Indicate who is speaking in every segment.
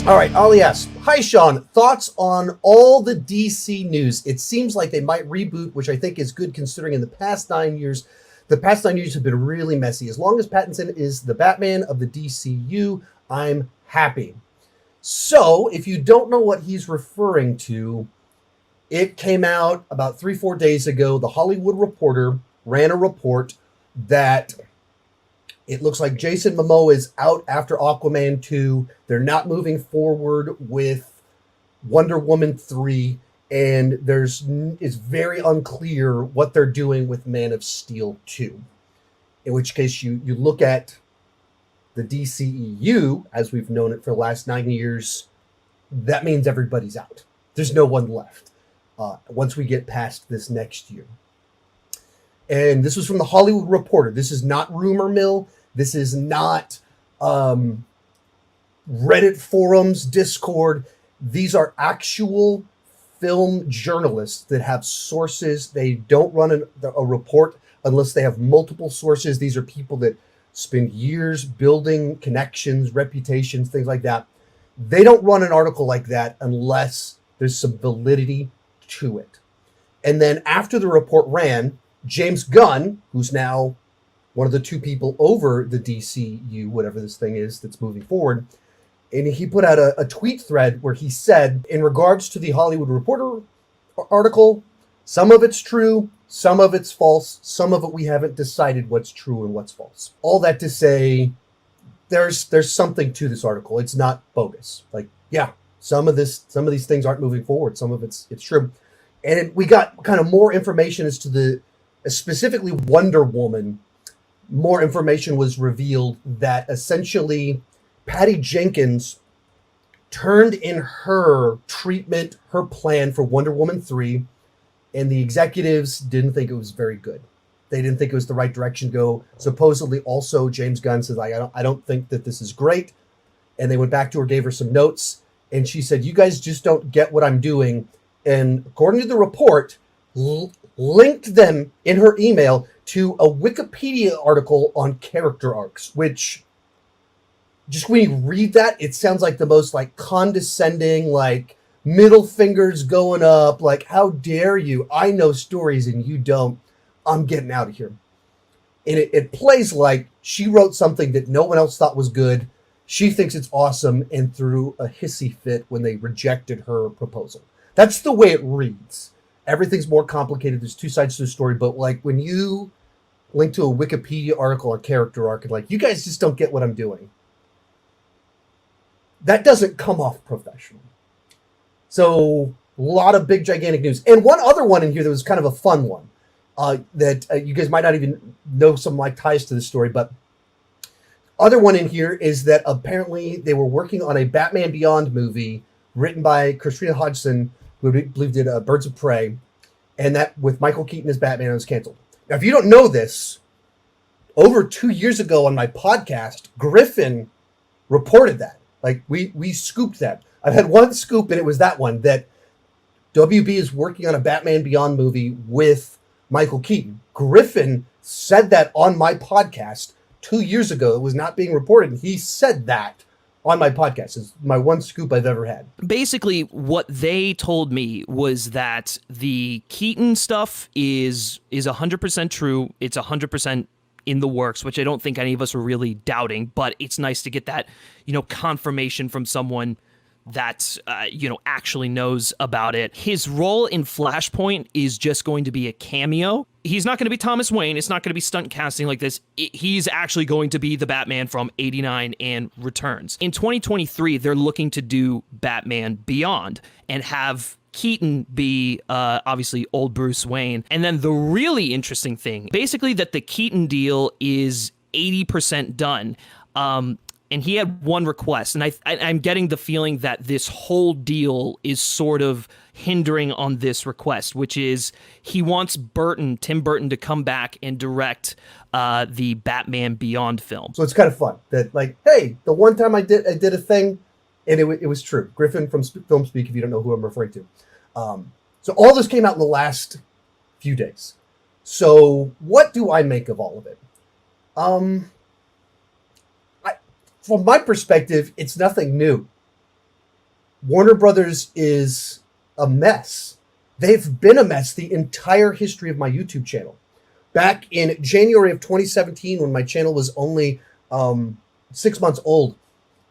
Speaker 1: All right, Ollie asks, hi, Sean. Thoughts on all the DC news? It seems like they might reboot, which I think is good considering in the past 9 years have been really messy. As long as Pattinson is the Batman of the DCU, I'm happy. So, if you don't know what he's referring to, it came out about 3-4 days ago. The Hollywood Reporter ran a report that it looks like Jason Momoa is out after Aquaman 2. They're not moving forward with Wonder Woman 3, and it's very unclear what they're doing with Man of Steel 2. In which case, you look at the DCEU, as we've known it for the last 9 years, that means everybody's out. There's no one left once we get past this next year. And this was from the Hollywood Reporter. This is not rumor mill. This is not Reddit forums, Discord. These are actual film journalists that have sources. They don't run a report unless they have multiple sources. These are people that spend years building connections, reputations, things like that. They don't run an article like that unless there's some validity to it. And then after the report ran, James Gunn, who's now one of the two people over the DCU, whatever this thing is that's moving forward, and he put out a tweet thread where he said, in regards to the Hollywood Reporter article, some of it's true, some of it's false, some of it we haven't decided what's true and what's false. All that to say, there's something to this article. It's not bogus. Like, yeah, some of these things aren't moving forward. Some of it's true. And we got kind of more information as to specifically Wonder Woman. More information was revealed that essentially Patty Jenkins turned in her treatment, her plan for Wonder Woman 3, and the executives didn't think it was very good. They didn't think it was the right direction to go. Supposedly also James Gunn says, I don't think that this is great. And they went back to her, gave her some notes, and she said, you guys just don't get what I'm doing. And according to the report, linked them in her email to a Wikipedia article on character arcs, which just when you read that, it sounds like the most like condescending, like middle fingers going up, like, how dare you? I know stories and you don't. I'm getting out of here. And it plays like she wrote something that no one else thought was good. She thinks it's awesome and threw a hissy fit when they rejected her proposal. That's the way it reads. Everything's more complicated. There's two sides to the story, but like when you link to a Wikipedia article on character arc and like, you guys just don't get what I'm doing, that doesn't come off professional. So a lot of big, gigantic news. And one other one in here that was kind of a fun one that you guys might not even know some like ties to this story, but other one in here is that apparently they were working on a Batman Beyond movie written by Christina Hodgson, who I believe did Birds of Prey, and that with Michael Keaton as Batman was canceled. Now, if you don't know this, over 2 years ago on my podcast, Griffin reported that. Like, we scooped that. I've had one scoop, and it was that one, that WB is working on a Batman Beyond movie with Michael Keaton. Griffin said that on my podcast 2 years ago. It was not being reported. He said that on my podcast. It's my one scoop I've ever had.
Speaker 2: Basically, what they told me was that the Keaton stuff is 100% true. It's 100% in the works, which I don't think any of us were really doubting, but it's nice to get that, confirmation from someone that, actually knows about it. His role in Flashpoint is just going to be a cameo. He's not going to be Thomas Wayne. It's not going to be stunt casting like this. He's actually going to be the Batman from 89 and Returns. In 2023, they're looking to do Batman Beyond and have Keaton be obviously old Bruce Wayne. And then the really interesting thing, basically that the Keaton deal is 80% done. And he had one request, and I'm getting the feeling that this whole deal is sort of hindering on this request, which is he wants Tim Burton, to come back and direct the Batman Beyond film.
Speaker 1: So it's kind of fun that, like, hey, the one time I did a thing, and it was true. Griffin from Film Speak, if you don't know who I'm referring to. So all this came out in the last few days. So what do I make of all of it? From my perspective, it's nothing new. Warner Brothers is a mess. They've been a mess the entire history of my YouTube channel. Back in January of 2017, when my channel was only 6 months old,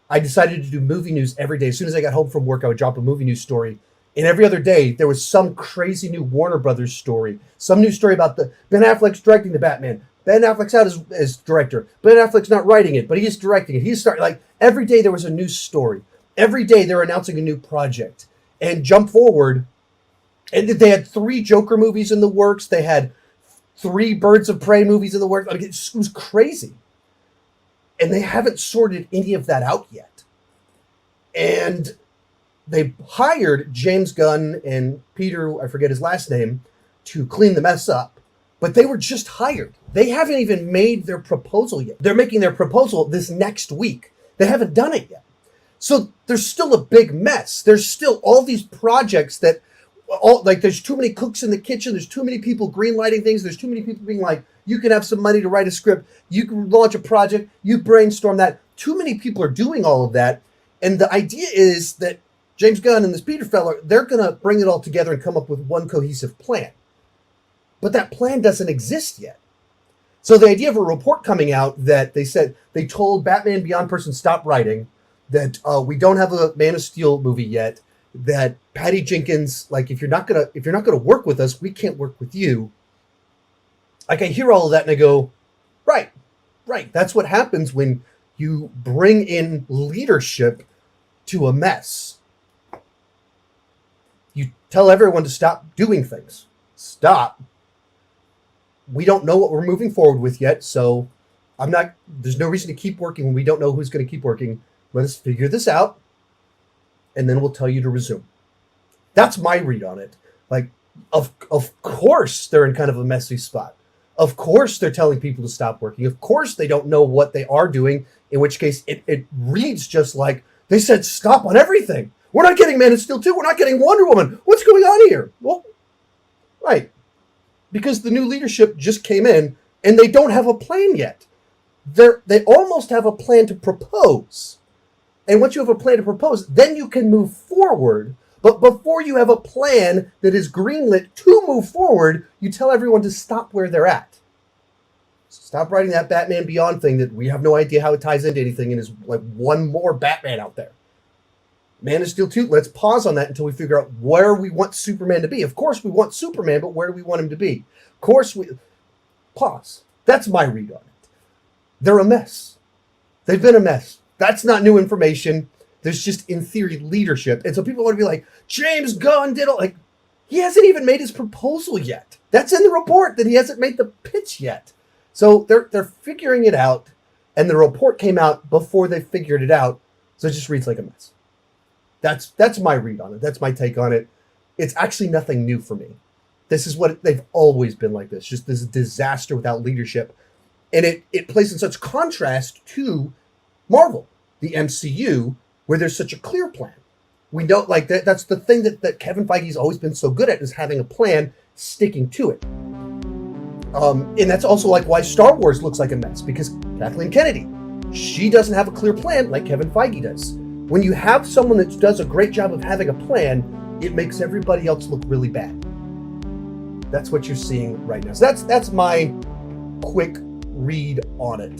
Speaker 1: I decided to do movie news every day. As soon as I got home from work, I would drop a movie news story. And every other day, there was some crazy new Warner Brothers story. Some new story about Ben Affleck's directing the Batman. Ben Affleck's out as director. Ben Affleck's not writing it, but he is directing it. He's starting, like, every day there was a new story. Every day they're announcing a new project. And jump forward, and they had 3 Joker movies in the works. They had 3 Birds of Prey movies in the works. I mean, it was crazy. And they haven't sorted any of that out yet. And they hired James Gunn and Peter, I forget his last name, to clean the mess up. But they were just hired. They haven't even made their proposal yet. They're making their proposal this next week. They haven't done it yet. So there's still a big mess. There's still all these projects that, there's too many cooks in the kitchen. There's too many people greenlighting things. There's too many people being like, you can have some money to write a script. You can launch a project. You brainstorm that. Too many people are doing all of that. And the idea is that James Gunn and this Peter feller, they're going to bring it all together and come up with one cohesive plan. But that plan doesn't exist yet. So the idea of a report coming out that they told Batman Beyond person stop writing, that we don't have a Man of Steel movie yet, that Patty Jenkins, like, if you're not gonna work with us, we can't work with you. Like, I hear all of that and I go, right. That's what happens when you bring in leadership to a mess. You tell everyone to stop doing things. Stop. We don't know what we're moving forward with yet, so there's no reason to keep working when we don't know who's going to keep working. Let us figure this out, and then we'll tell you to resume. That's my read on it. Like, of course they're in kind of a messy spot. Of course they're telling people to stop working. Of course they don't know what they are doing, in which case it reads just like they said stop on everything. We're not getting Man of Steel 2. We're not getting Wonder Woman. What's going on here? Well, right. Because the new leadership just came in and they don't have a plan yet. They almost have a plan to propose. And once you have a plan to propose, then you can move forward. But before you have a plan that is greenlit to move forward, you tell everyone to stop where they're at. Stop writing that Batman Beyond thing that we have no idea how it ties into anything and is like one more Batman out there. Man of Steel 2, let's pause on that until we figure out where we want Superman to be. Of course we want Superman, but where do we want him to be? Of course we... Pause. That's my read on it. They're a mess. They've been a mess. That's not new information. There's just, in theory, leadership. And so people want to be like, James Gunn did all... Like, he hasn't even made his proposal yet. That's in the report, that he hasn't made the pitch yet. So they're figuring it out, and the report came out before they figured it out, so it just reads like a mess. That's my read on it. That's my take on it. It's actually nothing new for me. This is what they've always been like this. Just this disaster without leadership. And it plays in such contrast to Marvel, the MCU, where there's such a clear plan. We know, like, that's the thing that Kevin Feige's always been so good at, is having a plan, sticking to it. And that's also like why Star Wars looks like a mess, because Kathleen Kennedy, she doesn't have a clear plan like Kevin Feige does. When you have someone that does a great job of having a plan, it makes everybody else look really bad. That's what you're seeing right now. So that's my quick read on it.